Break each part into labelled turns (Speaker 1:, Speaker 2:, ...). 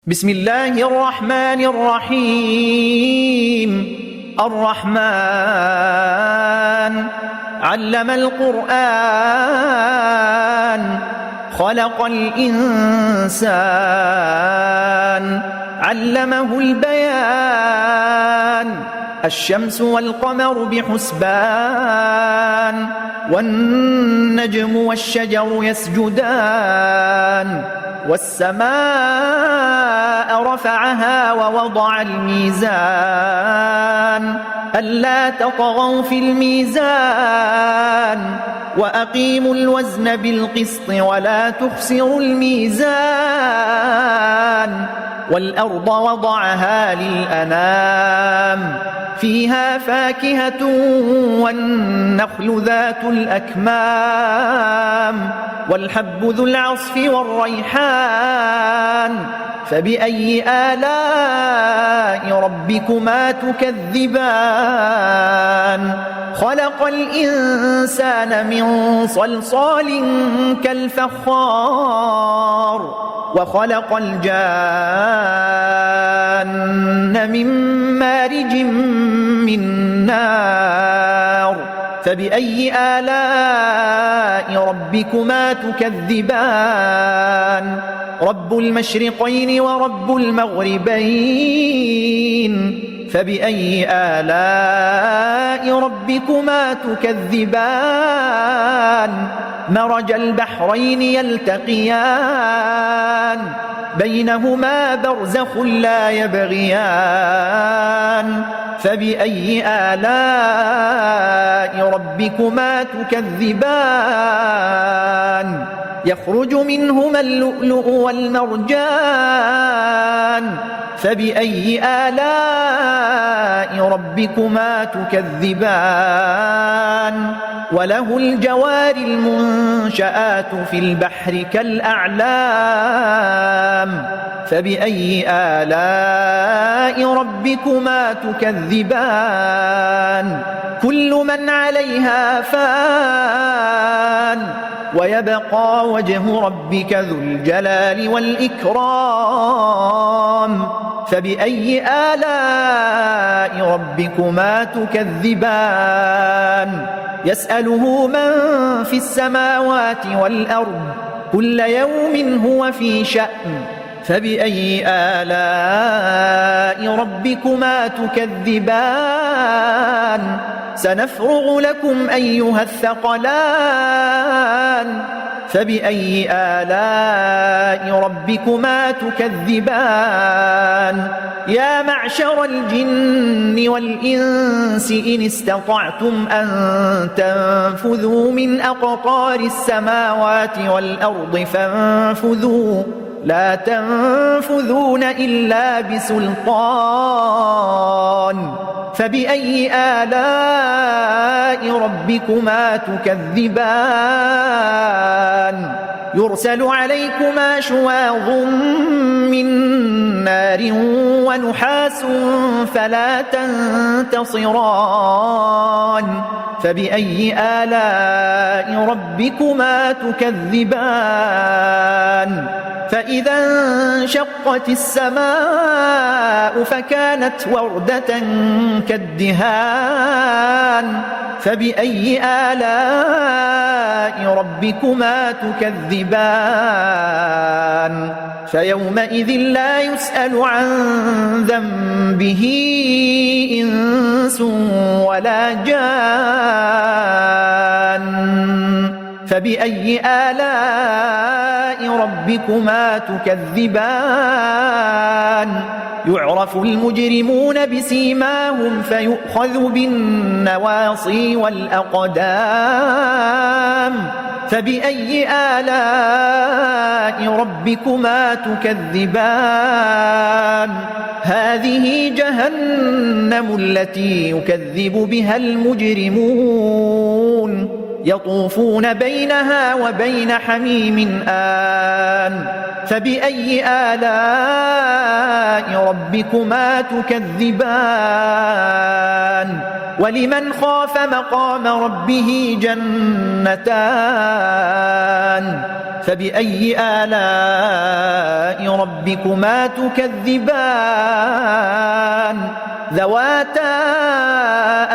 Speaker 1: بسم الله الرحمن الرحيم. الرحمن علم القرآن خلق الإنسان علمه البيان الشمس والقمر بحسبان والنجم والشجر يسجدان والسماء رفعها ووضع الميزان ألا تطغوا في الميزان وأقيموا الوزن بالقسط ولا تخسروا الميزان والأرض وضعها للأنام فيها فاكهة والنخل ذات الأكمام والحب ذو العصف والريحان فبأي آلاء ربكما تكذبان خلق الإنسان من صلصال كالفخار وخلق الجان من مارج من نار فبأي آلاء ربكما تكذبان رب المشرقين ورب المغربين فبأي آلاء ربكما تكذبان مرج البحرين يلتقيان بينهما برزخ لا يبغيان فبأي آلاء ربكما تكذبان يخرج منهما اللؤلؤ والمرجان فبأي آلاء ربكما تكذبان وله الجوار المنشآت في البحر كالأعلام فبأي آلاء ربكما تكذبان كل من عليها فان ويبقى وجه ربك ذو الجلال والإكرام فبأي آلاء ربكما تكذبان يسأله من في السماوات والأرض كل يوم هو في شأن فبأي آلاء ربكما تكذبان سنفرغ لكم أيها الثقلان فبأي آلاء ربكما تكذبان يا معشر الجن والإنس إن استطعتم أن تنفذوا من أقطار السماوات والأرض فانفذوا لا تنفذون إلا بسلطان فبأي آلاء ربكما تكذبان يرسل عليكما شواظ من نار ونحاس فلا تنتصران فبأي آلاء ربكما تكذبان فإذا انشقت السماء فكانت وردة كالدهان فبأي آلاء ربكما تكذبان فيومئذ لا يسأل عن ذنبه إنس ولا جان فبأي آلاء ربكما تكذبان يعرف المجرمون بسيماهم فيؤخذ بالنواصي والأقدام فبأي آلاء ربكما تكذبان هذه جهنم التي يكذب بها المجرمون يطوفون بينها وبين حميم آن فبأي آلاء ربكما تكذبان ولمن خاف مقام ربه جنتان فبأي آلاء ربكما تكذبان ذواتا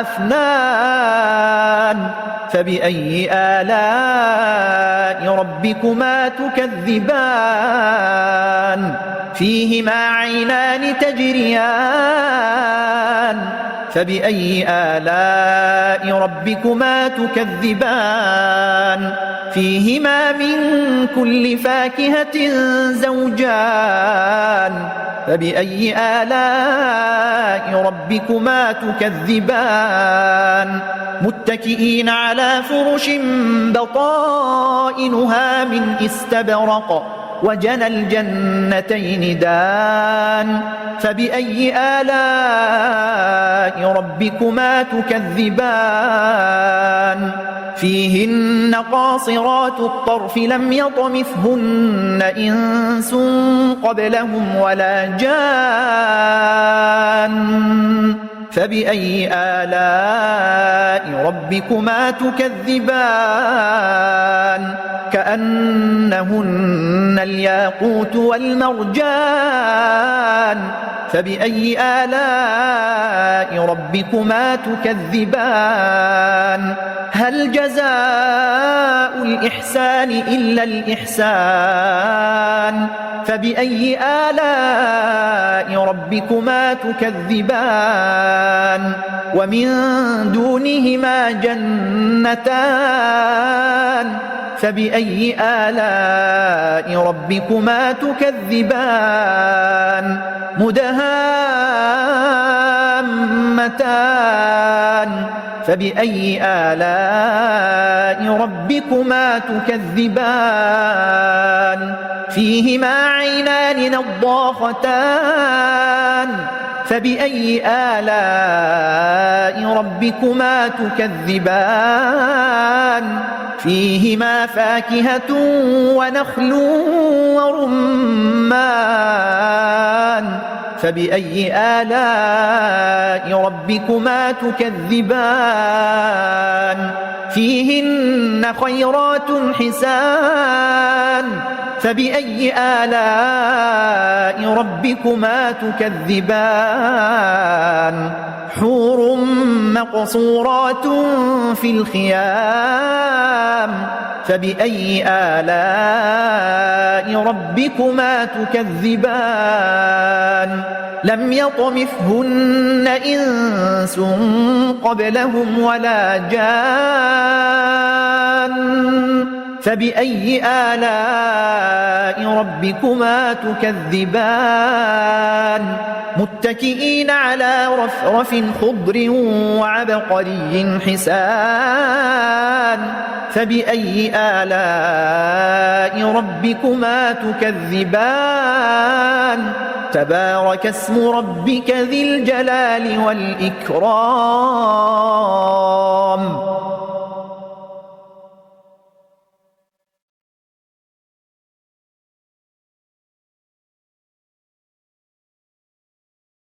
Speaker 1: أفنان فبأي آلاء ربكما تكذبان فيهما عينان تجريان فبأي آلاء ربكما تكذبان فيهما من كل فاكهة زوجان فبأي آلاء ربكما تكذبان متكئين على فرش بطائنها من استبرق وجنى الجنتين دان فبأي آلاء ربكما تكذبان فيهن قاصرات الطرف لم يطمثهن إنس قبلهم ولا جان فبأي آلاء ربكما تكذبان كأنهن الياقوت والمرجان فبأي آلاء ربكما تكذبان هل جزاء الإحسان إلا الإحسان فبأي آلاء ربكما تكذبان ومن دونهما جنتان فبأي آلاء ربكما تكذبان مدهامتان فبأي آلاء ربكما تكذبان فيهما عينان نضاختان فبأي آلاء ربكما تكذبان فيهما فاكهة ونخل ورمان فبأي آلاء ربكما تكذبان فيهن خيرات حسان فبأي آلاء ربكما تكذبان حور مقصورات في الخيام فبأي آلاء ربكما تكذبان لم يطمثهن إنس قبلهم ولا جان فبأي آلاء ربكما تكذبان متكئين على رفرف خضر وعبقري حسان فبأي آلاء ربكما تكذبان تبارك اسم ربك ذي الجلال والإكرام